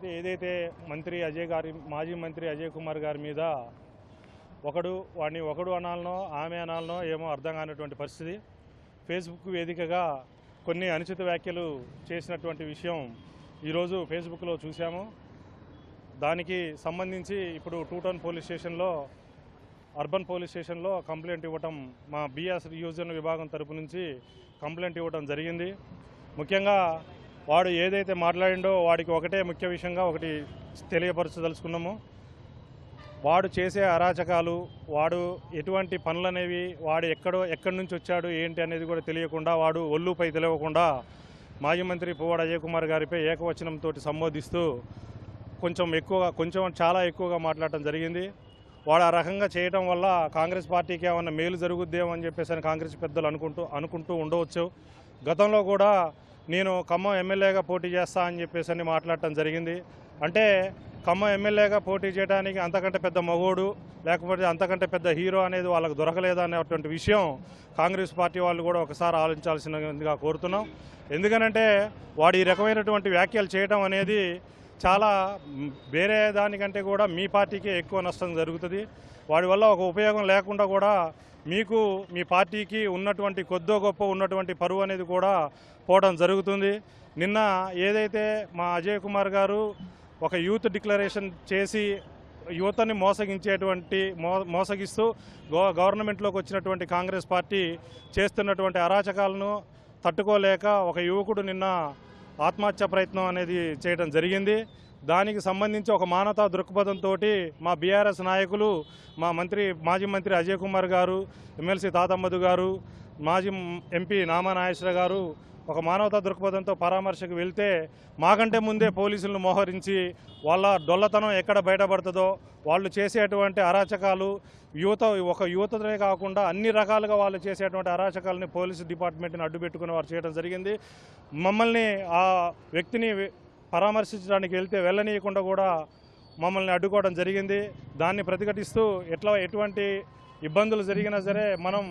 అయితే ఏదైతే మాజీ మంత్రి అజయ్ కుమార్ గారి మీద వాడిని ఒకడు అనాలనో ఆమె అనాలనో ఏమో అర్థం కానటువంటి పరిస్థితి. ఫేస్బుక్ వేదికగా కొన్ని అనుచిత వ్యాఖ్యలు చేసినటువంటి విషయం ఈరోజు ఫేస్బుక్లో చూసాము. దానికి సంబంధించి ఇప్పుడు 2 టౌన్ పోలీస్ స్టేషన్లో, అర్బన్ పోలీస్ స్టేషన్లో కంప్లైంట్ ఇవ్వటం, మా బిఆర్ యూజన్ విభాగం తరపు నుంచి కంప్లైంట్ ఇవ్వటం జరిగింది. ముఖ్యంగా వాడు ఏదైతే మాట్లాడిండో వాడికి ఒకటే ముఖ్య విషయంగా ఒకటి తెలియపరచదలుచుకున్నాము. వాడు చేసే అరాచకాలు, వాడు ఎటువంటి పనులనేవి, వాడు ఎక్కడి నుంచి వచ్చాడు ఏంటి అనేది కూడా తెలియకుండా, వాడు ఒళ్ళుపై తెలియకుండా మాజీ మంత్రి పువ్వాడ అజయ్ కుమార్ గారిపై ఏకవచనంతో సంబోధిస్తూ చాలా ఎక్కువగా మాట్లాడటం జరిగింది. వాడు ఆ రకంగా చేయడం వల్ల కాంగ్రెస్ పార్టీకి ఏమన్నా మేలు జరుగుద్దేమో అని చెప్పేసి కాంగ్రెస్ పెద్దలు అనుకుంటూ ఉండవచ్చు. గతంలో కూడా నేను ఖమ్మం ఎమ్మెల్యేగా పోటీ చేస్తా అని చెప్పేసి మాట్లాడటం జరిగింది. అంటే ఖమ్మం ఎమ్మెల్యేగా పోటీ చేయడానికి అంతకంటే పెద్ద మగోడు, లేకపోతే అంతకంటే పెద్ద హీరో అనేది వాళ్ళకు దొరకలేదు అనేటువంటి విషయం కాంగ్రెస్ పార్టీ వాళ్ళు కూడా ఒకసారి ఆలోచించాల్సిందిగా కోరుతున్నాం. ఎందుకనంటే వాడు ఈ రకమైనటువంటి వ్యాఖ్యలు చేయడం అనేది చాలా వేరే దానికంటే కూడా మీ పార్టీకే ఎక్కువ నష్టం జరుగుతుంది. వాడి వల్ల ఒక ఉపయోగం లేకుండా కూడా మీకు, మీ పార్టీకి ఉన్నటువంటి కొద్దో గొప్ప ఉన్నటువంటి పరువు అనేది కూడా పోవడం జరుగుతుంది. నిన్న ఏదైతే మా అజయ్ కుమార్ గారు ఒక యూత్ డిక్లరేషన్ చేసి యువతని మోసగిస్తూ గవర్నమెంట్లోకి వచ్చినటువంటి కాంగ్రెస్ పార్టీ చేస్తున్నటువంటి అరాచకాలను తట్టుకోలేక ఒక యువకుడు నిన్న ఆత్మహత్య ప్రయత్నం అనేది చేయడం జరిగింది. దానికి సంబంధించి ఒక మానవతా దృక్పథంతో మా బీఆర్ఎస్ నాయకులు, మాజీ మంత్రి అజయ్ కుమార్ గారు, ఎమ్మెల్సీ తాతమ్మదు గారు, మాజీ ఎంపీ నామా నాగేశ్వర గారు ఒక మానవతా దృక్పథంతో పరామర్శకు వెళ్తే మాకంటే ముందే పోలీసులను మోహరించి వాళ్ళ డొల్లతనం ఎక్కడ బయటపడుతుందో, వాళ్ళు చేసేటువంటి అరాచకాలు, యువతనే కాకుండా అన్ని రకాలుగా వాళ్ళు చేసేటువంటి అరాచకాలని పోలీసు డిపార్ట్మెంట్ని అడ్డుపెట్టుకుని వారు చేయడం జరిగింది. మమ్మల్ని ఆ వ్యక్తిని పరామర్శించడానికి వెళ్ళనీయకుండా కూడా మమ్మల్ని అడ్డుకోవడం జరిగింది. దాన్ని ప్రతిఘటిస్తూ ఎటువంటి ఇబ్బందులు జరిగినా సరే మనం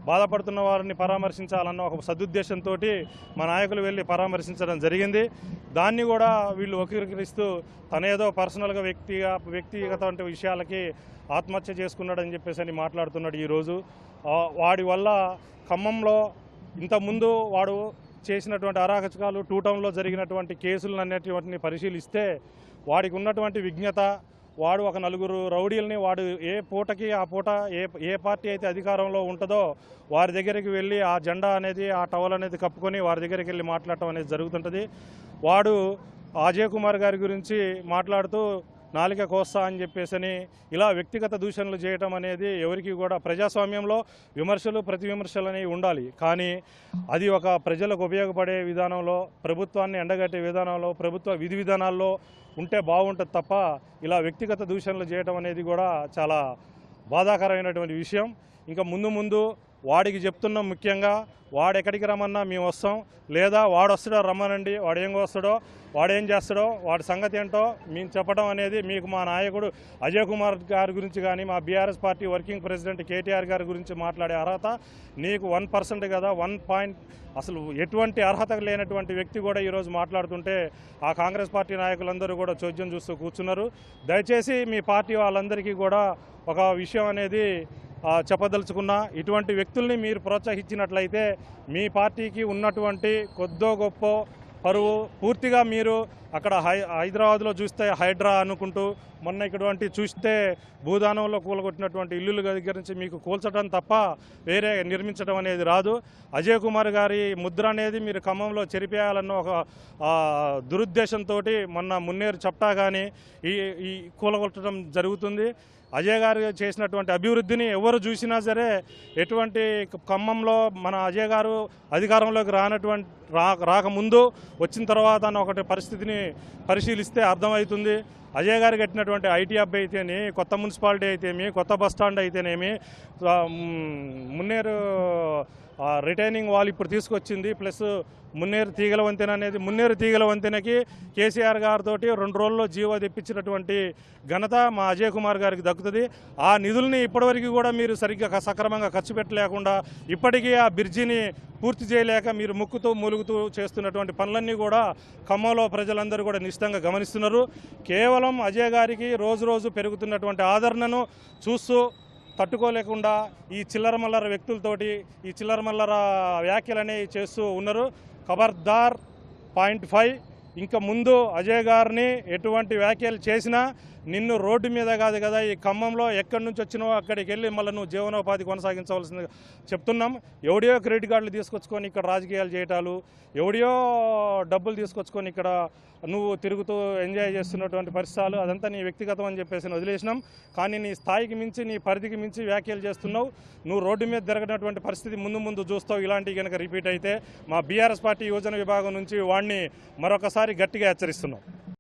బాధపడుతున్న వారిని పరామర్శించాలన్న ఒక సదుద్దేశంతో మా నాయకులు వెళ్ళి పరామర్శించడం జరిగింది. దాన్ని కూడా వీళ్ళు వక్రీకరిస్తూ తనేదో పర్సనల్గా వ్యక్తిగత విషయాలకి ఆత్మహత్య చేసుకున్నాడని చెప్పేసి మాట్లాడుతున్నాడు. ఈరోజు వాడి వల్ల ఖమ్మంలో ఇంతకుముందు వాడు చేసినటువంటి అరాచకాలు, 2 టౌన్లో జరిగినటువంటి కేసులను అన్నిటిని పరిశీలిస్తే వాడికి ఉన్నటువంటి విజ్ఞత, వాడు ఒక 4 రౌడీలని వాడు ఏ పూటకి ఆ పూట ఏ పార్టీ అయితే అధికారంలో ఉంటుందో వారి దగ్గరికి వెళ్ళి ఆ జెండా అనేది, ఆ టవల్ అనేది కప్పుకొని వారి దగ్గరికి వెళ్ళి మాట్లాడటం అనేది జరుగుతుంటుంది. వాడు అజయ్ కుమార్ గారి గురించి మాట్లాడుతూ నాలిక కోస్తా అని చెప్పేసి ఇలా వ్యక్తిగత దూషణలు చేయటం అనేది ఎవరికి కూడా, ప్రజాస్వామ్యంలో విమర్శలు ప్రతి విమర్శలు అనేవి ఉండాలి, కానీ అది ఒక ప్రజలకు ఉపయోగపడే విధానంలో, ప్రభుత్వాన్ని ఎండగట్టే విధానంలో, ప్రభుత్వ విధి విధానాల్లో ఉంటే బాగుంటుంది తప్ప ఇలా వ్యక్తిగత దూషణలు చేయటం అనేది కూడా చాలా బాధాకరమైనటువంటి విషయం. ఇంకా ముందు వాడికి చెప్తున్నాం, ముఖ్యంగా వాడు ఎక్కడికి రమ్మన్నా మేము వస్తాం, లేదా వాడు వస్తాడో రమ్మనండి, వాడు ఏం వస్తాడో, వాడు ఏం చేస్తాడో, వాడి సంగతి ఏంటో మేము చెప్పడం అనేది మీకు మా నాయకుడు అజయ్ కుమార్ గారి గురించి కానీ, మా BRS party working president KTR గారి గురించి మాట్లాడే అర్హత నీకు 1% కదా, అసలు ఎటువంటి అర్హత లేనటువంటి వ్యక్తి కూడా ఈరోజు మాట్లాడుతుంటే ఆ కాంగ్రెస్ పార్టీ నాయకులందరూ కూడా చోద్యం చూస్తూ కూర్చున్నారు. దయచేసి మీ పార్టీ వాళ్ళందరికీ కూడా ఒక విషయం అనేది చెప్పదలుచుకున్నా, ఇటువంటి వ్యక్తుల్ని మీరు ప్రోత్సహించినట్లయితే మీ పార్టీకి ఉన్నటువంటి కొద్దో గొప్ప పరువు పూర్తిగా మీరు అక్కడ హైదరాబాద్లో చూస్తే హైడ్రా అనుకుంటూ, మొన్న ఇటువంటి చూస్తే భూదానంలో కూలగొట్టినటువంటి ఇల్లుల దగ్గర నుంచి మీకు కూల్చడం తప్ప వేరే నిర్మించడం అనేది రాదు. అజయ్ కుమార్ గారి ముద్ర అనేది మీరు ఖమ్మంలో చెరిపేయాలన్న ఒక దురుద్దేశంతో మొన్న మున్నేరు చప్టా కానీ ఈ కూలగొట్టడం జరుగుతుంది. అజయ్ గారు చేసినటువంటి అభివృద్ధిని ఎవరు చూసినా సరే, ఎటువంటి ఖమ్మంలో మన అజయ్ గారు అధికారంలోకి రాకముందు వచ్చిన తర్వాత ఒకటి పరిస్థితిని పరిశీలిస్తే అర్థమవుతుంది. అజయ్ గారు కట్టినటువంటి ఐటీ హబ్ అయితేనే, కొత్త మున్సిపాలిటీ అయితేనేమి, కొత్త బస్టాండ్ అయితేనేమి, మున్నేరు రిటైనింగ్ వాల్ ఇప్పుడు తీసుకొచ్చింది, ప్లస్ మున్నేరు తీగల వంతెన అనేది, మున్నేరు తీగల వంతెనకి కేసీఆర్ గారితో 2 రోజుల్లో జీవో తెప్పించినటువంటి ఘనత మా అజయ్ కుమార్ గారికి దక్కుతుంది. ఆ నిధుల్ని ఇప్పటివరకు కూడా మీరు సరిగ్గా సక్రమంగా ఖర్చు పెట్టలేకుండా, ఇప్పటికీ ఆ బ్రిడ్జిని పూర్తి చేయలేక మీరు ముక్కుతూ మూలుగుతూ చేస్తున్నటువంటి పనులన్నీ కూడా ఖమ్మంలో ప్రజలందరూ కూడా నిశ్చితంగా గమనిస్తున్నారు. కేవలం అజయ్ గారికి రోజు రోజు పెరుగుతున్నటువంటి ఆదరణను చూస్తూ తట్టుకోలేకుండా ఈ చిల్లర మల్లర వ్యక్తులతోటి ఈ చిల్లర మల్లర వ్యాఖ్యలనేవి చేస్తూ ఉన్నారు. ఖబర్దార్ .5 ఇంకా ముందు అజయ్ గారిని ఎటువంటి వ్యాఖ్యలు చేసినా నిన్ను రోడ్డు మీద కాదు కదా, ఈ ఖమ్మంలో ఎక్కడి నుంచి వచ్చినావో అక్కడికి వెళ్ళి మళ్ళీ నువ్వు జీవనోపాధి కొనసాగించవలసింది చెప్తున్నాం. ఎవడియో క్రెడిట్ కార్డులు తీసుకొచ్చుకొని ఇక్కడ రాజకీయాలు చేయటాలు, ఎవడియో డబ్బులు తీసుకొచ్చుకొని ఇక్కడ నువ్వు తిరుగుతూ ఎంజాయ్ చేస్తున్నటువంటి పరిస్థితులు అదంతా నీ వ్యక్తిగతం అని చెప్పేసి వదిలేసినాం. కానీ నీ స్థాయికి మించి, నీ పరిధికి మించి వ్యాఖ్యలు చేస్తున్నావు. నువ్వు రోడ్డు మీద జరగనటువంటి పరిస్థితి ముందు చూస్తావు. ఇలాంటివి కనుక రిపీట్ అయితే మా బీఆర్ఎస్ పార్టీ యువజన విభాగం నుంచి వాడిని మరొకసారి గట్టిగా హెచ్చరిస్తున్నాం.